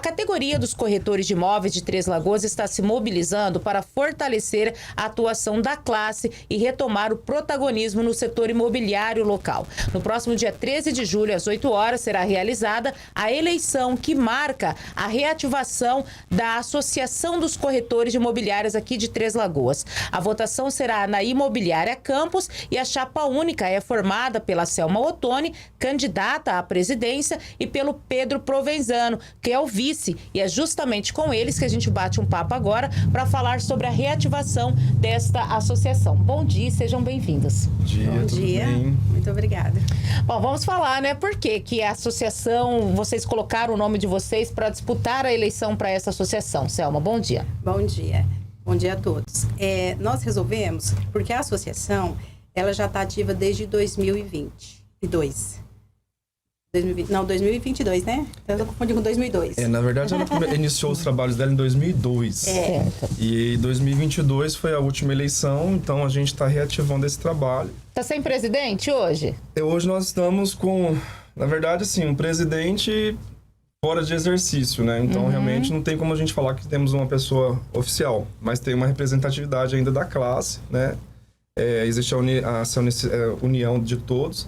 categoria dos corretores de imóveis de Três Lagoas está se mobilizando para fortalecer a atuação da classe e retomar o protagonismo no setor imobiliário local. No próximo dia 13 de julho, às 8 horas, será realizada a eleição que marca a reativação da Associação dos Corretores de Imobiliárias aqui de Três Lagoas. A votação será na Imobiliária Campos e a chapa única é formada pela Selma Ottoni, candidata à presidência, e pelo Pedro Provenzano, que é o vice. E é justamente com eles que a gente bate um papo agora para falar sobre a reativação desta associação. Bom dia, sejam bem-vindos. Bom dia, Bom dia. Bem? Muito obrigada. Bom, vamos falar, né? Por que a associação, vocês colocaram o nome de vocês para disputar a eleição para essa associação? Selma, bom dia. Bom dia. Bom dia a todos. Nós resolvemos, porque a associação, ela já está ativa desde 2022. 2022, né? Eu tô confundindo com 2002. Na verdade, ela iniciou os trabalhos dela em 2002. Certo. E 2022 foi a última eleição, então a gente está reativando esse trabalho. Tá sem presidente hoje? Hoje nós estamos com, na verdade, assim, um presidente fora de exercício, né? Então, realmente, não tem como a gente falar que temos uma pessoa oficial, mas tem uma representatividade ainda da classe, né? Existe a união de todos.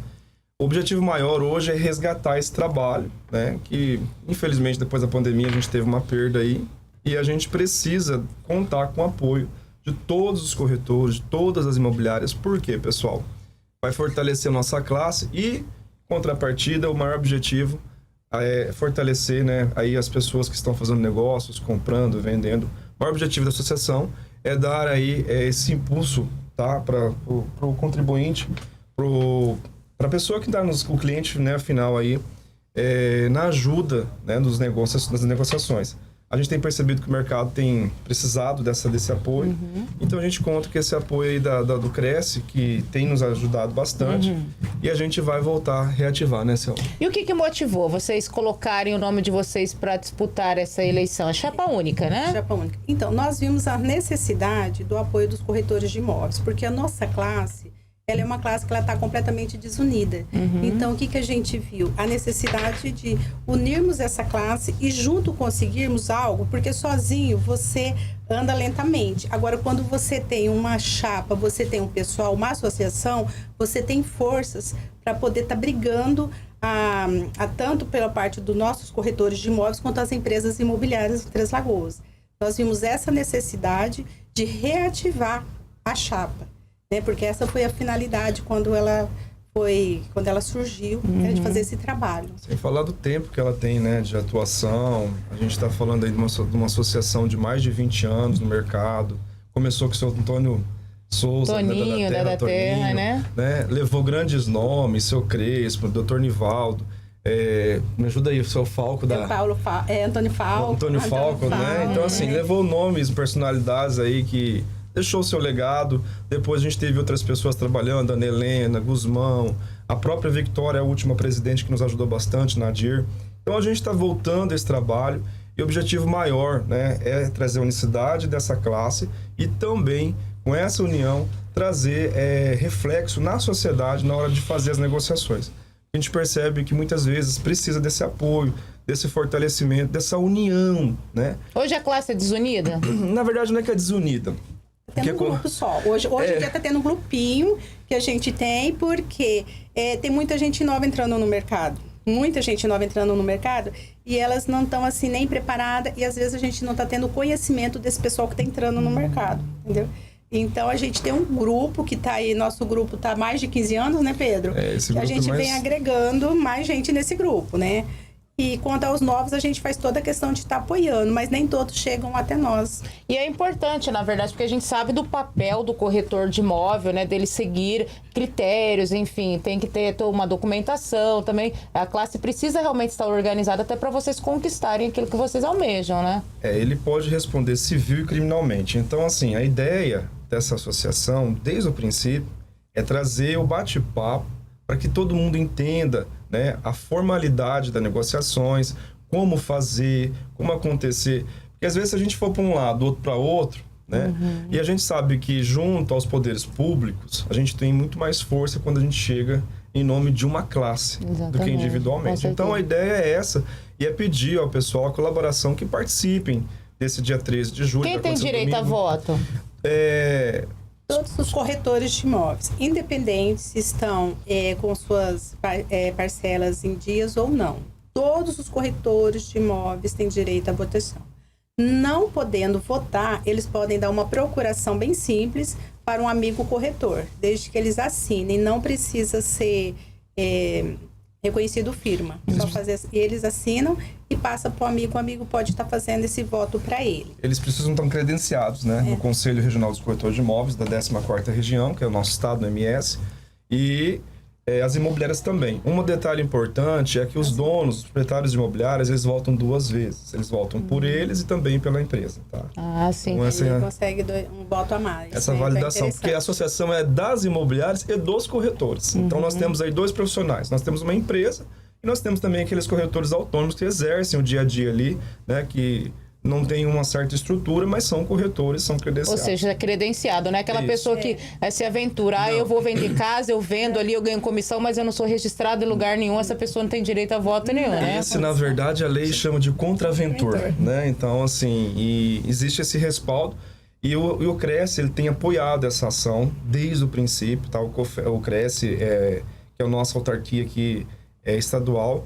O objetivo maior hoje é resgatar esse trabalho, né? Que, infelizmente, depois da pandemia, a gente teve uma perda aí. E a gente precisa contar com o apoio de todos os corretores, de todas as imobiliárias. Por quê, pessoal? Vai fortalecer a nossa classe e, contrapartida, o maior objetivo é fortalecer, né, aí as pessoas que estão fazendo negócios, comprando, vendendo. O maior objetivo da associação é dar aí esse impulso, tá? Para o contribuinte, para a pessoa que está o cliente, né, final aí, na ajuda, né, das negociações. A gente tem percebido que o mercado tem precisado desse apoio. Então a gente conta com esse apoio aí do Cresce, que tem nos ajudado bastante. E a gente vai voltar a reativar, né, Selma? E o que motivou vocês colocarem o nome de vocês para disputar essa eleição? É chapa única, né? Chapa única. Então, nós vimos a necessidade do apoio dos corretores de imóveis, porque a nossa classe, ela é uma classe que ela está completamente desunida. Então, o que a gente viu? A necessidade de unirmos essa classe e junto conseguirmos algo, porque sozinho você anda lentamente. Agora, quando você tem uma chapa, você tem um pessoal, uma associação, você tem forças para poder estar brigando tanto pela parte dos nossos corretores de imóveis quanto as empresas imobiliárias de Três Lagoas. Nós vimos essa necessidade de reativar a chapa. Né? Porque essa foi a finalidade quando ela surgiu, era de fazer esse trabalho. Sem falar do tempo que ela tem, né, de atuação. A gente está falando aí de uma associação de mais de 20 anos no mercado. Começou com o seu Antônio Souza, Toninho, da Terra, né? Levou grandes nomes, seu Crespo, Dr. Nivaldo. Me ajuda aí, o seu Falco Antônio Falco. Antônio Falco, né? Então, assim, levou nomes, personalidades aí que deixou o seu legado. Depois a gente teve outras pessoas trabalhando, Ana Helena, Guzmão, a própria Victória, a última presidente que nos ajudou bastante, Nadir. Então a gente está voltando a esse trabalho e o objetivo maior, né, é trazer a unicidade dessa classe e também, com essa união, trazer reflexo na sociedade na hora de fazer as negociações. A gente percebe que muitas vezes precisa desse apoio, desse fortalecimento, dessa união, né? Hoje a classe é desunida? Na verdade, não é que é desunida. Tendo um grupo só. Hoje em dia está tendo um grupinho que a gente tem, porque tem muita gente nova entrando no mercado. Muita gente nova entrando no mercado e elas não estão assim nem preparadas e às vezes a gente não está tendo conhecimento desse pessoal que está entrando no mercado, entendeu? Então a gente tem um grupo que está aí, nosso grupo está há mais de 15 anos, né, Pedro? Esse a gente vem agregando mais gente nesse grupo, né? E quanto aos novos, a gente faz toda a questão de estar apoiando, mas nem todos chegam até nós. E é importante, na verdade, porque a gente sabe do papel do corretor de imóvel, né? Dele seguir critérios, enfim, tem que ter uma documentação também. A classe precisa realmente estar organizada até para vocês conquistarem aquilo que vocês almejam, né? Ele pode responder civil e criminalmente. Então, assim, a ideia dessa associação, desde o princípio, é trazer o bate-papo para que todo mundo entenda, né, a formalidade das negociações, como fazer, como acontecer. Porque às vezes se a gente for para um lado, outro para outro, né? E a gente sabe que junto aos poderes públicos, a gente tem muito mais força quando a gente chega em nome de uma classe. Exatamente, do que individualmente. Então a ideia é essa. e é pedir ao pessoal a colaboração que participem desse dia 13 de julho. Quem tem direito a voto? Todos os corretores de imóveis, independente se estão com suas parcelas em dias ou não. Todos os corretores de imóveis têm direito à votação. Não podendo votar, eles podem dar uma procuração bem simples para um amigo corretor, desde que eles assinem. Não precisa ser reconhecido firma. Só fazer, eles assinam e passa para o amigo pode estar fazendo esse voto para ele. Eles precisam estar credenciados, né? No Conselho Regional dos Corretores de Imóveis da 14ª Região, que é o nosso estado, no MS, e as imobiliárias também. Um detalhe importante é que os donos, os proprietários de imobiliárias, eles votam 2 vezes. Eles votam por eles e também pela empresa, tá? Ah, sim. Então, ele consegue um voto a mais. Essa validação, porque a associação é das imobiliárias e dos corretores. Então, nós temos aí 2 profissionais. Nós temos uma empresa e nós temos também aqueles corretores autônomos que exercem o dia a dia ali, né? Que não tem uma certa estrutura, mas são corretores, são credenciados. Ou seja, é credenciado, né? Aquela pessoa que se aventura, eu vou vender casa, eu vendo ali, eu ganho comissão, mas eu não sou registrado em lugar nenhum, essa pessoa não tem direito a voto nenhum, né? Esse, na verdade, a lei chama de contraventor, né? Então, assim, e existe esse respaldo. E o CRES, ele tem apoiado essa ação desde o princípio, tá? O CRES, que é a nossa autarquia aqui estadual,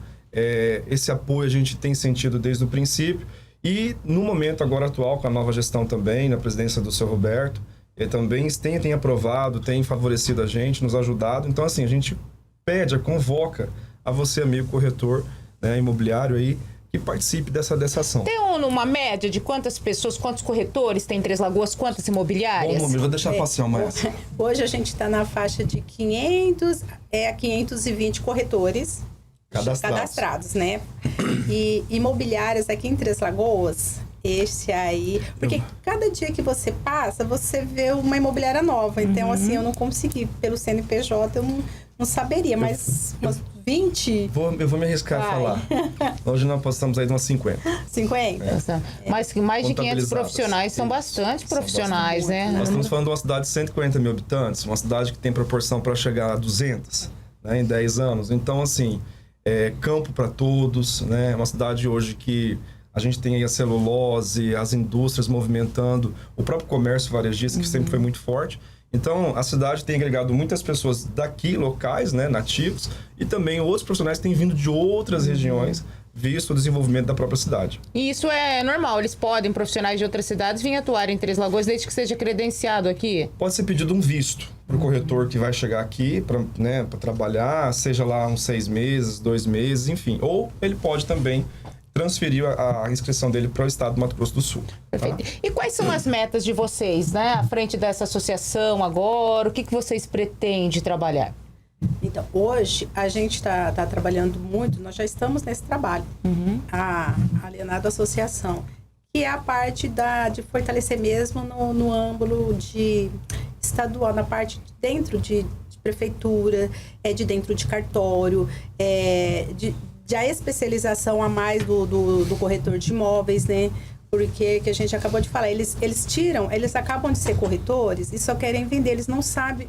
esse apoio a gente tem sentido desde o princípio. E no momento agora atual, com a nova gestão também, na presidência do seu Roberto, ele também tem aprovado, tem favorecido a gente, nos ajudado. Então, assim, a gente convoca a você, amigo corretor, né, imobiliário aí, que participe dessa ação. Tem uma média de quantas pessoas, quantos corretores tem em Três Lagoas, quantas imobiliárias? Bom, vou deixar passear mais. Hoje a gente está na faixa de 500 a 520 corretores cadastrados, né? E imobiliárias aqui em Três Lagoas, esse aí... Porque cada dia que você passa, você vê uma imobiliária nova. Então, assim, eu não consegui. Pelo CNPJ, eu não saberia, mas umas 20... Eu vou me arriscar a falar. Hoje nós postamos aí de umas 50. 50? Mas mais de 500 profissionais são bastante profissionais, né? Nós estamos falando de uma cidade de 140 mil habitantes, uma cidade que tem proporção para chegar a 200, né, em 10 anos. Então, assim... campo para todos, né? Uma cidade hoje que a gente tem aí a celulose, as indústrias movimentando, o próprio comércio varejista, que sempre foi muito forte. Então, a cidade tem agregado muitas pessoas daqui, locais, né, nativos, e também outros profissionais que têm vindo de outras regiões, visto o desenvolvimento da própria cidade. E isso é normal, eles podem, profissionais de outras cidades, vir atuar em Três Lagoas desde que seja credenciado aqui? Pode ser pedido um visto para o corretor que vai chegar aqui para trabalhar, seja lá uns 6 meses, 2 meses, enfim. Ou ele pode também transferir a inscrição dele para o estado do Mato Grosso do Sul. Perfeito. Tá? E quais são as metas de vocês, né? À frente dessa associação agora, o que vocês pretendem trabalhar? Então, hoje a gente está trabalhando muito, nós já estamos nesse trabalho, a Alienado Associação, que é a parte de fortalecer mesmo no âmbito estadual, na parte de dentro de prefeitura, de dentro de cartório, de a especialização a mais do corretor de imóveis, né? Porque, que a gente acabou de falar, eles acabam de ser corretores e só querem vender, eles não sabem...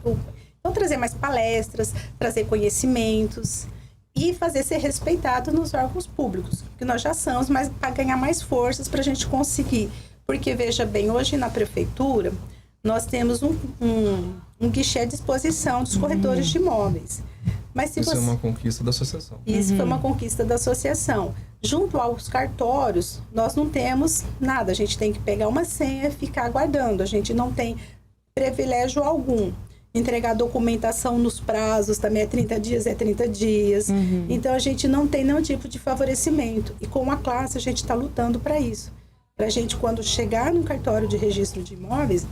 Então, trazer mais palestras, trazer conhecimentos e fazer ser respeitado nos órgãos públicos, que nós já somos, mas para ganhar mais forças para a gente conseguir. Porque, veja bem, hoje na prefeitura, nós temos um guichê à disposição dos corretores de imóveis. Mas se Isso é uma conquista da associação. Isso foi uma conquista da associação. Junto aos cartórios, nós não temos nada. A gente tem que pegar uma senha e ficar aguardando. A gente não tem privilégio algum. Entregar documentação nos prazos também é 30 dias, é 30 dias. Então, a gente não tem nenhum tipo de favorecimento. E com a classe, a gente está lutando para isso. Para a gente, quando chegar no cartório de registro de imóveis,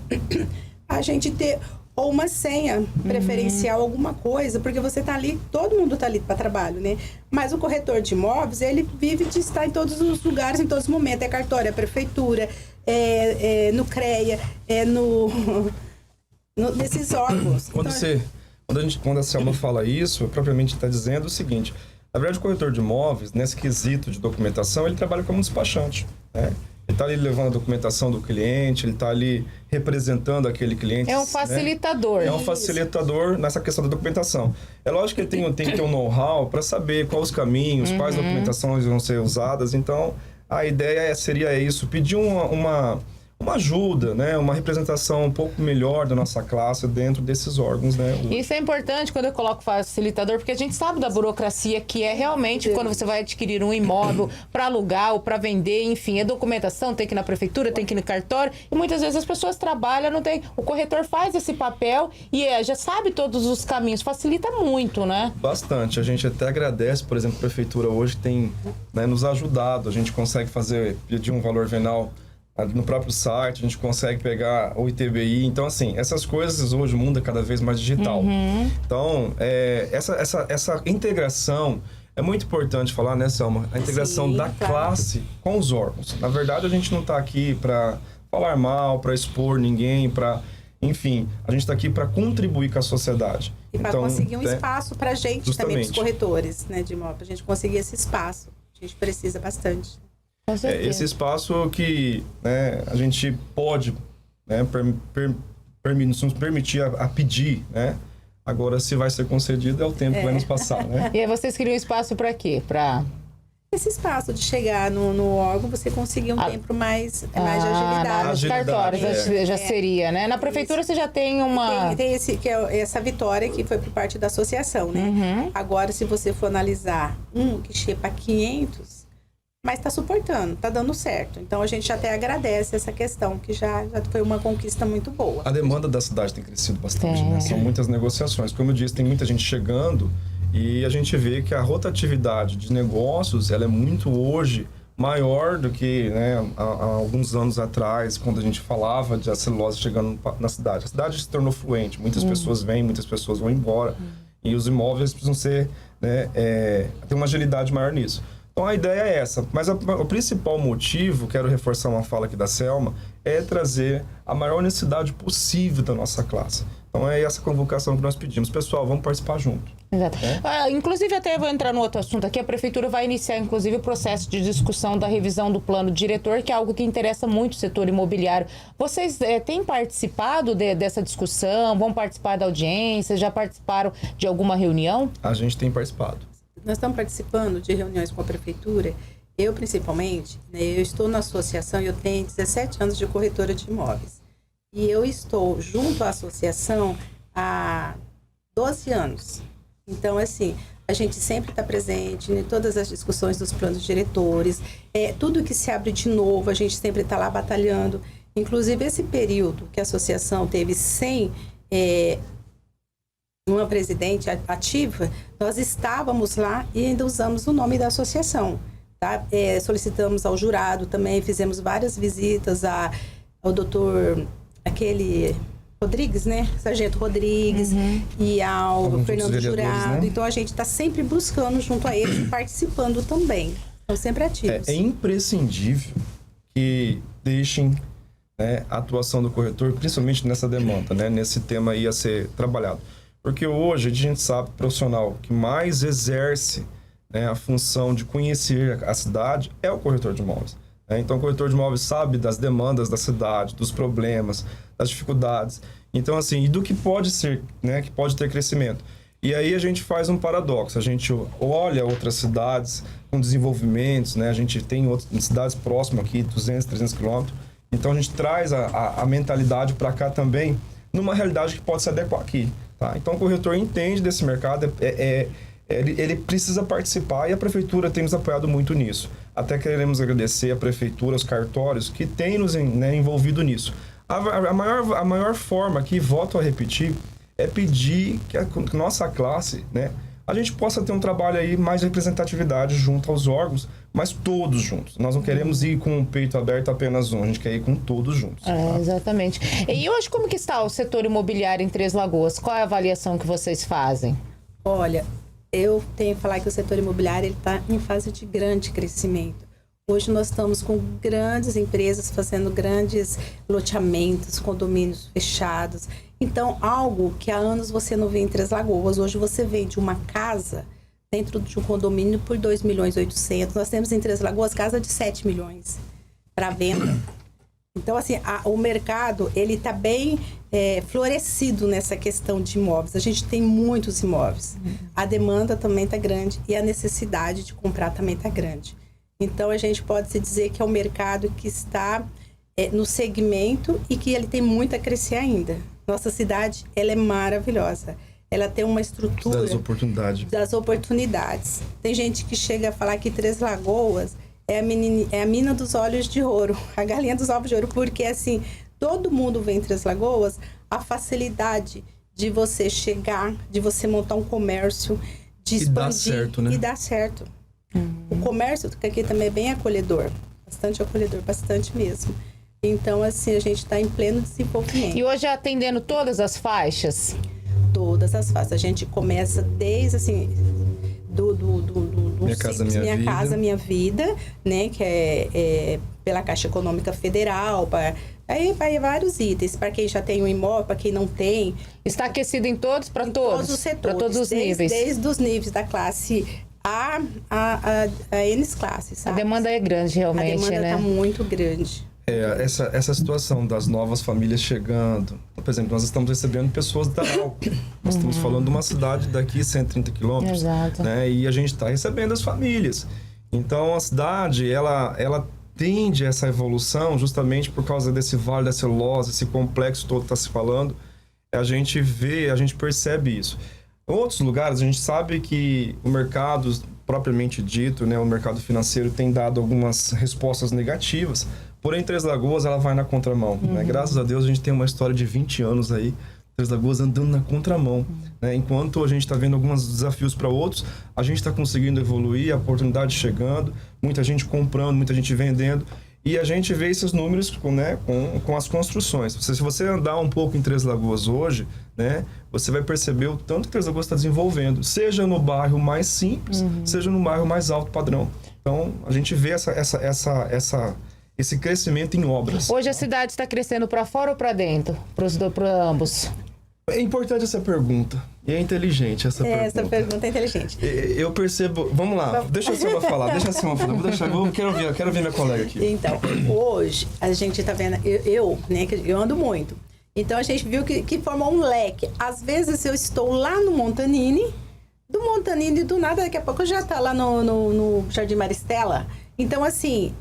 a gente ter ou uma senha preferencial, alguma coisa, porque você está ali, todo mundo está ali para trabalho, né? Mas o corretor de imóveis, ele vive de estar em todos os lugares, em todos os momentos. É cartório, é prefeitura, no CREA, nesses órgãos. Quando a Selma fala isso, propriamente está dizendo o seguinte: na verdade, o corretor de imóveis, nesse quesito de documentação, ele trabalha como despachante, né? Ele está ali levando a documentação do cliente, ele está ali representando aquele cliente. É um facilitador. Né? É um facilitador nessa questão da documentação. É lógico que ele tem que ter um know-how para saber quais os caminhos, quais documentações vão ser usadas. Então, a ideia seria isso, pedir uma ajuda, né? Uma representação um pouco melhor da nossa classe dentro desses órgãos, né? Isso é importante quando eu coloco facilitador, porque a gente sabe da burocracia que é realmente quando você vai adquirir um imóvel para alugar ou para vender, enfim, é documentação, tem que ir na prefeitura, tem que ir no cartório, e muitas vezes as pessoas trabalham, não tem, o corretor faz esse papel e já sabe todos os caminhos, facilita muito, né? Bastante, a gente até agradece, por exemplo, a prefeitura hoje tem, né, nos ajudado, a gente consegue pedir um valor venal no próprio site, a gente consegue pegar o ITBI. Então, assim, essas coisas hoje o mundo é cada vez mais digital. Então, essa integração é muito importante falar, né, Selma? A integração da classe com os órgãos. Na verdade, a gente não está aqui para falar mal, para expor ninguém, para... Enfim, a gente está aqui para contribuir com a sociedade. E para conseguir um espaço para a gente também, para os corretores, né, de imóvel. Para a gente conseguir esse espaço. A gente precisa bastante. Esse espaço que, né, a gente pode, né, nos permitir a pedir, né? Agora, se vai ser concedido, é o tempo que vai nos passar, né? E aí vocês criam espaço para quê? Para... Esse espaço de chegar no órgão, você conseguir um tempo mais de agilidade. Nos cartórios já seria, né? Na prefeitura você já tem uma... Tem essa vitória que foi por parte da associação, né? Agora, se você for analisar que chega para 500... Mas está suportando, está dando certo. Então, a gente até agradece essa questão, que já foi uma conquista muito boa. A demanda da cidade tem crescido bastante, né? São muitas negociações. Como eu disse, tem muita gente chegando e a gente vê que a rotatividade de negócios, ela é muito hoje maior do que, né, há alguns anos atrás, quando a gente falava de a celulose chegando na cidade. A cidade se tornou fluente, muitas pessoas vêm, muitas pessoas vão embora. E os imóveis precisam ser, né, ter uma agilidade maior nisso. Então, a ideia é essa. Mas o principal motivo, quero reforçar uma fala aqui da Selma, é trazer a maior honestidade possível da nossa classe. Então, é essa convocação que nós pedimos. Pessoal, vamos participar junto. Exato. Inclusive, até vou entrar no outro assunto aqui. A prefeitura vai iniciar, inclusive, o processo de discussão da revisão do plano diretor, que é algo que interessa muito o setor imobiliário. Vocês têm participado dessa discussão? Vão participar da audiência? Já participaram de alguma reunião? A gente tem participado. Nós estamos participando de reuniões com a prefeitura. Eu, principalmente, né, eu estou na associação e eu tenho 17 anos de corretora de imóveis. E eu estou junto à associação há 12 anos. Então, assim, a gente sempre está presente em todas as discussões dos planos diretores. Tudo que se abre de novo, a gente sempre está lá batalhando. Inclusive, esse período que a associação teve sem... uma presidente ativa, nós estávamos lá e ainda usamos o nome da associação. Tá? Solicitamos ao jurado também, fizemos várias visitas ao doutor, Rodrigues, né? Sargento Rodrigues, e ao Fernando Jurado. Né? Então, a gente está sempre buscando junto a eles e participando também. Estão sempre ativos. É imprescindível que deixem, né, a atuação do corretor, principalmente nessa demanda, né? Nesse tema aí a ser trabalhado. Porque hoje a gente sabe que o profissional que mais exerce, né, a função de conhecer a cidade é o corretor de imóveis. Né? Então, o corretor de imóveis sabe das demandas da cidade, dos problemas, das dificuldades. Então, assim, e do que pode ser, né, que pode ter crescimento. E aí a gente faz um paradoxo. A gente olha outras cidades com desenvolvimentos, né? A gente tem outras cidades próximas aqui, 200, 300 quilômetros. Então, a gente traz a mentalidade para cá também, numa realidade que pode se adequar aqui. Tá? Então, o corretor entende desse mercado, ele precisa participar e a prefeitura tem nos apoiado muito nisso. Até queremos agradecer a prefeitura, os cartórios, que têm nos, né, envolvido nisso. A maior forma aqui, volto a repetir, é pedir que a nossa classe, né, a gente possa ter um trabalho aí mais de representatividade junto aos órgãos, mas todos juntos. Nós não queremos ir com o peito aberto apenas um, a gente quer ir com todos juntos. Tá? Exatamente. E hoje como que está o setor imobiliário em Três Lagoas? Qual é a avaliação que vocês fazem? Olha, eu tenho que falar que o setor imobiliário está em fase de grande crescimento. Hoje nós estamos com grandes empresas fazendo grandes loteamentos, condomínios fechados. Então, algo que há anos você não vê em Três Lagoas, hoje você vende uma casa dentro de um condomínio por 2.800.000. Nós temos em Três Lagoas casa de 7 milhões. para venda. Então, assim, o mercado, ele está bem florescido nessa questão de imóveis. A gente tem muitos imóveis. A demanda também está grande e a necessidade de comprar também está grande. Então, a gente pode se dizer que é um mercado que está no segmento e que ele tem muito a crescer ainda. Nossa cidade, ela é maravilhosa. Ela tem uma estrutura... Das oportunidades. Tem gente que chega a falar que Três Lagoas é a mina dos olhos de ouro, a galinha dos ovos de ouro, porque assim, todo mundo vê em Três Lagoas a facilidade de você chegar, de você montar um comércio, de expandir. E dá certo, né? E dá certo. O comércio aqui também é bem acolhedor, bastante mesmo. Então, assim, a gente está em pleno desenvolvimento. E hoje atendendo todas as faixas? Todas as faixas. A gente começa desde, assim... Minha Casa Minha Vida, né, que é pela Caixa Econômica Federal, aí vai vários itens, para quem já tem um imóvel, para quem não tem. Está aquecido em todos, para todos? Todos os setores. Para todos os níveis? Desde os níveis da classe A N classes, sabe? A demanda é grande, realmente, né? A demanda está muito grande. Essa situação das novas famílias chegando. Por exemplo, nós estamos recebendo pessoas da Alpe. Nós estamos falando de uma cidade daqui 130 quilômetros. Exato. Né? E a gente está recebendo as famílias. Então, a cidade, ela tende a essa evolução justamente por causa desse Vale da Celulose, esse complexo todo que está se falando. A gente percebe isso. Em outros lugares, a gente sabe que o mercado, propriamente dito, né, o mercado financeiro tem dado algumas respostas negativas. Porém, Três Lagoas, ela vai na contramão. Né? Graças a Deus, a gente tem uma história de 20 anos aí, Três Lagoas andando na contramão. Né? Enquanto a gente está vendo alguns desafios para outros, a gente está conseguindo evoluir, a oportunidade chegando, muita gente comprando, muita gente vendendo. E a gente vê esses números com as construções. Se você andar um pouco em Três Lagoas hoje, né, você vai perceber o tanto que Três Lagoas está desenvolvendo. Seja no bairro mais simples, seja no bairro mais alto padrão. Então, a gente vê esse crescimento em obras. Hoje a cidade está crescendo para fora ou para dentro? Para ambos? É importante essa pergunta. E é inteligente essa pergunta. Essa pergunta é inteligente. Eu percebo... Vamos lá, deixa a Silva falar. Quero ver minha colega aqui. Então, hoje a gente está vendo... né, que eu ando muito. Então, a gente viu que formou um leque. Às vezes eu estou lá no Montanini, do nada, daqui a pouco eu já está lá no Jardim Maristela. Então, assim...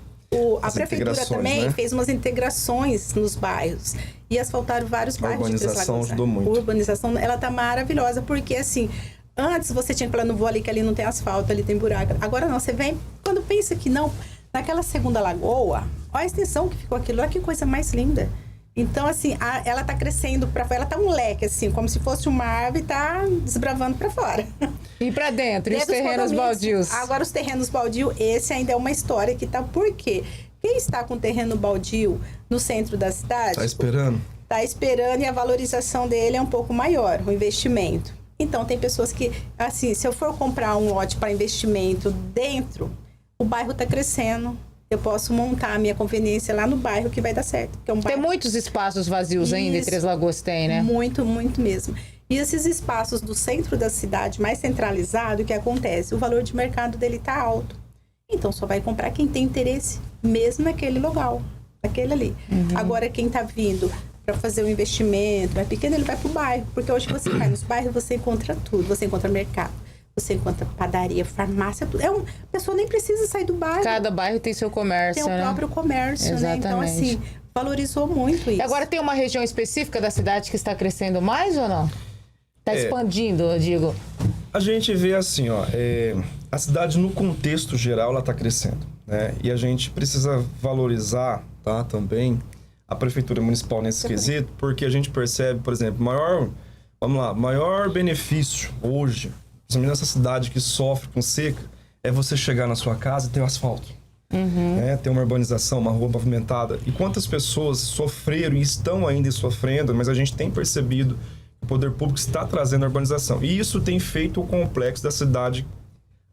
A prefeitura também fez umas integrações nos bairros e asfaltaram vários bairros. A urbanização ajudou muito. A urbanização, ela tá maravilhosa, porque assim, antes você tinha que falar, não vou ali, que ali não tem asfalto, ali tem buraco. Agora não, você vem, quando pensa que não, naquela segunda lagoa, olha a extensão que ficou aquilo, olha que coisa mais linda. Então, assim, ela tá crescendo para fora, ela tá um leque, assim, como se fosse uma árvore e tá desbravando para fora. E para dentro, e os terrenos baldios? Agora, os terrenos baldios, esse ainda é uma história que tá... Por quê? Quem está com terreno baldio no centro da cidade... Tá esperando. Tá esperando, e a valorização dele é um pouco maior, o investimento. Então, tem pessoas que, assim, se eu for comprar um lote para investimento dentro, o bairro tá crescendo. Eu posso montar a minha conveniência lá no bairro que vai dar certo. Que é um bairro... Tem muitos espaços vazios ainda em Três Lagoas, tem, né? Muito, muito mesmo. E esses espaços do centro da cidade, mais centralizado, o que acontece? O valor de mercado dele tá alto. Então, só vai comprar quem tem interesse mesmo naquele local, naquele ali. Agora, quem tá vindo para fazer um investimento mais pequeno, ele vai pro bairro. Porque hoje você vai nos bairros, você encontra tudo. Você encontra mercado. Você encontra padaria, farmácia, tudo. A pessoa nem precisa sair do bairro. Cada bairro tem seu comércio, tem o próprio comércio, Exatamente. Né? Então, assim, valorizou muito isso. E agora tem uma região específica da cidade que está crescendo mais ou não? Está expandindo, eu digo. A gente vê assim, a cidade no contexto geral, ela está crescendo, né? E a gente precisa valorizar, tá, também a Prefeitura Municipal nesse quesito, porque a gente percebe, por exemplo, maior benefício hoje, principalmente nessa cidade que sofre com seca, é você chegar na sua casa e ter o asfalto. Né? Ter uma urbanização, uma rua pavimentada. E quantas pessoas sofreram e estão ainda sofrendo, mas a gente tem percebido que o poder público está trazendo a urbanização. E isso tem feito o complexo da cidade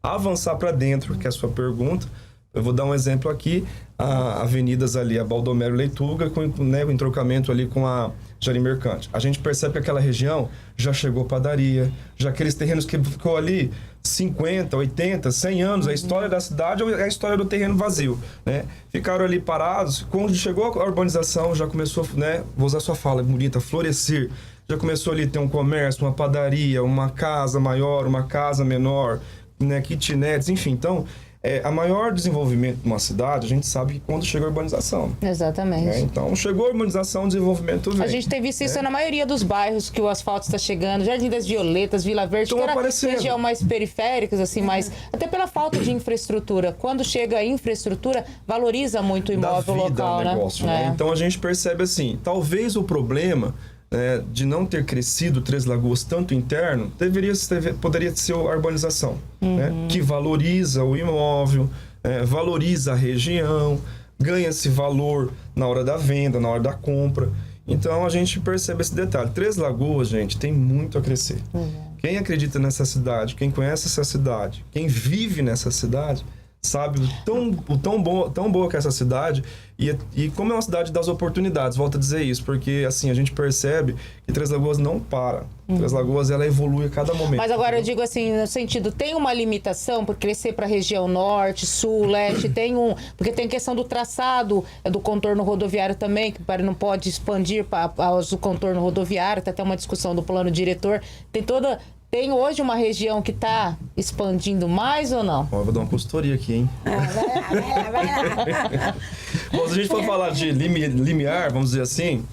avançar para dentro, que é a sua pergunta. Eu vou dar um exemplo aqui, avenidas ali, a Baldomero Leituga, com o entrocamento ali com a Jardim Mercante. A gente percebe que aquela região já chegou padaria, já aqueles terrenos que ficou ali 50, 80, 100 anos, a história da cidade ou a história do terreno vazio, né? Ficaram ali parados. Quando chegou a urbanização, já começou, né? Vou usar sua fala bonita, florescer. Já começou ali a ter um comércio, uma padaria, uma casa maior, uma casa menor, né? Kitnets, enfim. Então, a maior desenvolvimento de uma cidade, a gente sabe que quando chega a urbanização. Exatamente. Né? Então, chegou a urbanização, o desenvolvimento vem. A gente tem visto isso na maioria dos bairros que o asfalto está chegando, Jardim das Violetas, Vila Verde, que era região mais periféricas, assim, mas até pela falta de infraestrutura. Quando chega a infraestrutura, valoriza muito o imóvel local, né? Negócio, né? Então, a gente percebe assim, talvez o problema de não ter crescido Três Lagoas tanto interno, poderia ser a urbanização, né? Que valoriza o imóvel, valoriza a região, ganha-se valor na hora da venda, na hora da compra. Então, a gente percebe esse detalhe. Três Lagoas, gente, tem muito a crescer. Quem acredita nessa cidade, quem conhece essa cidade, quem vive nessa cidade, sabe o tão boa que é essa cidade e como é uma cidade das oportunidades, volto a dizer isso, porque assim, a gente percebe que Três Lagoas não para. Três Lagoas, ela evolui a cada momento. Mas agora eu digo assim, no sentido, tem uma limitação por crescer para a região norte, sul, leste, porque tem questão do traçado, do contorno rodoviário também, que não pode expandir para o contorno rodoviário, tem até uma discussão do plano diretor, Tem hoje uma região que está expandindo mais ou não? Eu vou dar uma consultoria aqui, hein? Vai lá. Bom, se a gente for falar de limiar, vamos dizer assim,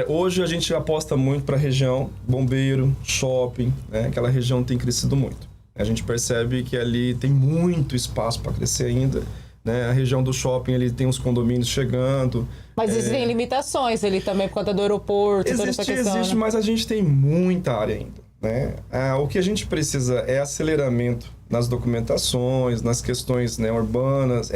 hoje a gente aposta muito para a região Bombeiro, Shopping, né? Aquela região tem crescido muito. A gente percebe que ali tem muito espaço para crescer ainda. Né? A região do Shopping, ele tem os condomínios chegando. Mas existem limitações ali também por conta do aeroporto, toda essa questão. Existe, né? mas a gente tem muita área ainda. Né? O que a gente precisa é aceleramento nas documentações, nas questões, né, urbanas,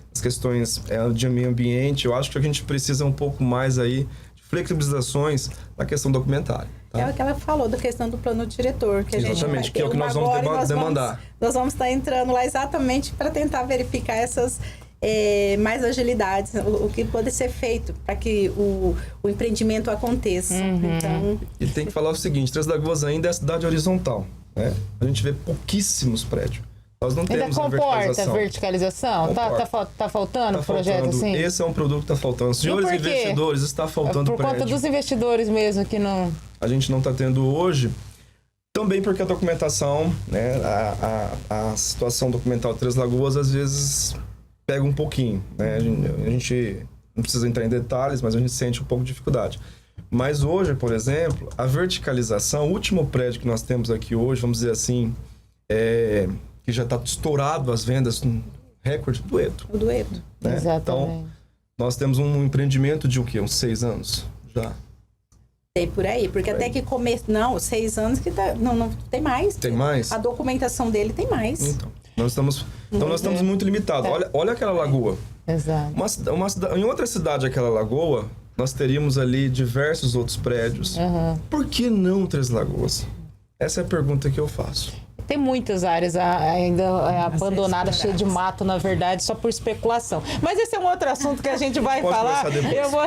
nas questões de meio ambiente. Eu acho que a gente precisa um pouco mais aí de flexibilizações na questão documentária. Tá? É o que ela falou da questão do plano diretor. Que exatamente, a gente que é o que nós vamos demandar. Nós vamos estar entrando lá exatamente para tentar verificar essas mais agilidades, o que pode ser feito para que o empreendimento aconteça. Então... E tem que falar o seguinte, Três Lagoas ainda é cidade horizontal. Né? A gente vê pouquíssimos prédios. Nós não temos ainda comporta verticalização? Tá faltando projeto assim? Esse é um produto que está faltando. Senhores investidores, está faltando prédio. Por conta dos investidores mesmo que não... A gente não está tendo hoje. Também porque a documentação, né, a situação documental de Três Lagoas, às vezes pega um pouquinho. Né? A gente não precisa entrar em detalhes, mas a gente sente um pouco de dificuldade. Mas hoje, por exemplo, a verticalização, o último prédio que nós temos aqui hoje, vamos dizer assim, que já está estourado as vendas, um recorde, Dueto. O Dueto. Né? Exatamente. Então, nós temos um empreendimento de o quê? Uns 6 anos já. Tem por aí, porque até que começo... Não, 6 anos que tá... Não, tem mais. Tem mais? A documentação dele tem mais. Então, nós estamos muito limitados. Olha aquela lagoa. Exato. Em outra cidade, aquela lagoa, nós teríamos ali diversos outros prédios. Por que não Três Lagoas? Essa é a pergunta que eu faço. Tem muitas áreas ainda abandonadas, cheias de mato, na verdade, só por especulação. Mas esse é um outro assunto que a gente vai falar. Eu vou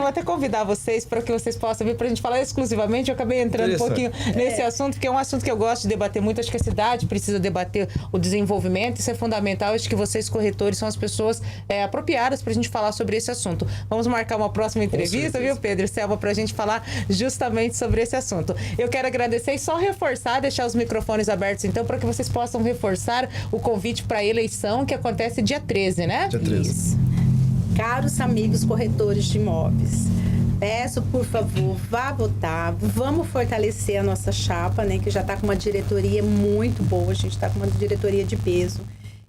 até convidar vocês para que vocês possam vir para a gente falar exclusivamente. Eu acabei entrando um pouquinho nesse assunto, que é um assunto que eu gosto de debater muito. Acho que a cidade precisa debater o desenvolvimento, isso é fundamental. Acho que vocês, corretores, são as pessoas apropriadas para a gente falar sobre esse assunto. Vamos marcar uma próxima entrevista, viu, Pedro e Selva, para a gente falar justamente sobre esse assunto. Eu quero agradecer e só reforçar, deixar os microfones abertos então, para que vocês possam reforçar o convite para a eleição que acontece dia 13, né? Dia 13. Isso. Caros amigos corretores de imóveis, peço, por favor, vá votar. Vamos fortalecer a nossa chapa, né? Que já está com uma diretoria muito boa, a gente está com uma diretoria de peso.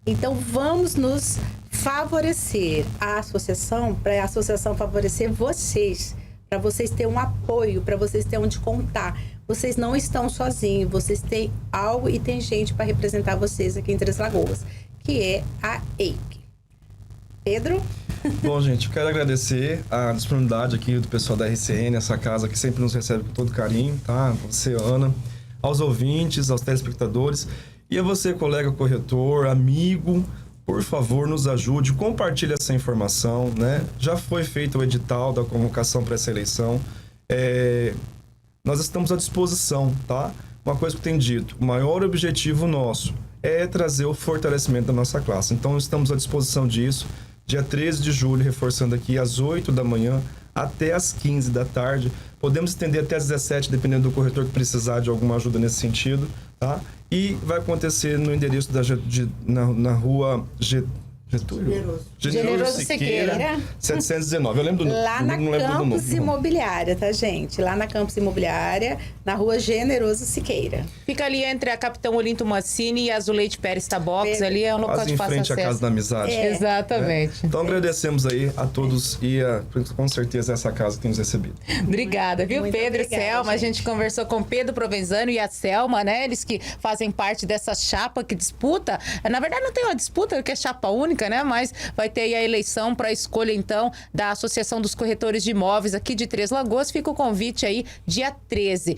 Então, vamos nos favorecer a associação, para a associação favorecer vocês, para vocês terem um apoio, para vocês terem onde contar. Vocês não estão sozinhos, vocês têm algo e tem gente para representar vocês aqui em Três Lagoas, que é a EIC. Pedro? Bom, gente, eu quero agradecer a disponibilidade aqui do pessoal da RCN, essa casa que sempre nos recebe com todo carinho, tá? Você, Ana, aos ouvintes, aos telespectadores e a você, colega corretor, amigo, por favor, nos ajude, compartilhe essa informação, né? Já foi feito o edital da convocação para essa eleição. Nós estamos à disposição, tá? uma coisa que eu tenho dito, o maior objetivo nosso é trazer o fortalecimento da nossa classe. Então, estamos à disposição disso. Dia 13 de julho, reforçando aqui, às 8 da manhã até às 15 da tarde. Podemos estender até às 17, dependendo do corretor que precisar de alguma ajuda nesse sentido, tá? E vai acontecer no endereço na rua Getúlio? Generoso Siqueira. 719. Eu lembro do Lá na Campus Imobiliária, tá, gente? Lá na Campus Imobiliária, na rua Generoso Siqueira. Fica ali entre a Capitão Olinto Mancini e a Zuleide Pérez Tabox. Ali é um local quase de fácil em frente acesso. à Casa da Amizade. Exatamente. Então agradecemos aí a todos e com certeza essa casa que temos recebido. Obrigada, viu, Muito Pedro obrigada, e Selma? A gente. gente conversou com Pedro Provenzano e a Selma, né? Eles que fazem parte dessa chapa que disputa. Na verdade, não tem uma disputa, porque é chapa única, né? Mas vai ter aí a eleição para a escolha, então, da Associação dos Corretores de Imóveis aqui de Três Lagoas. Fica o convite aí, dia 13.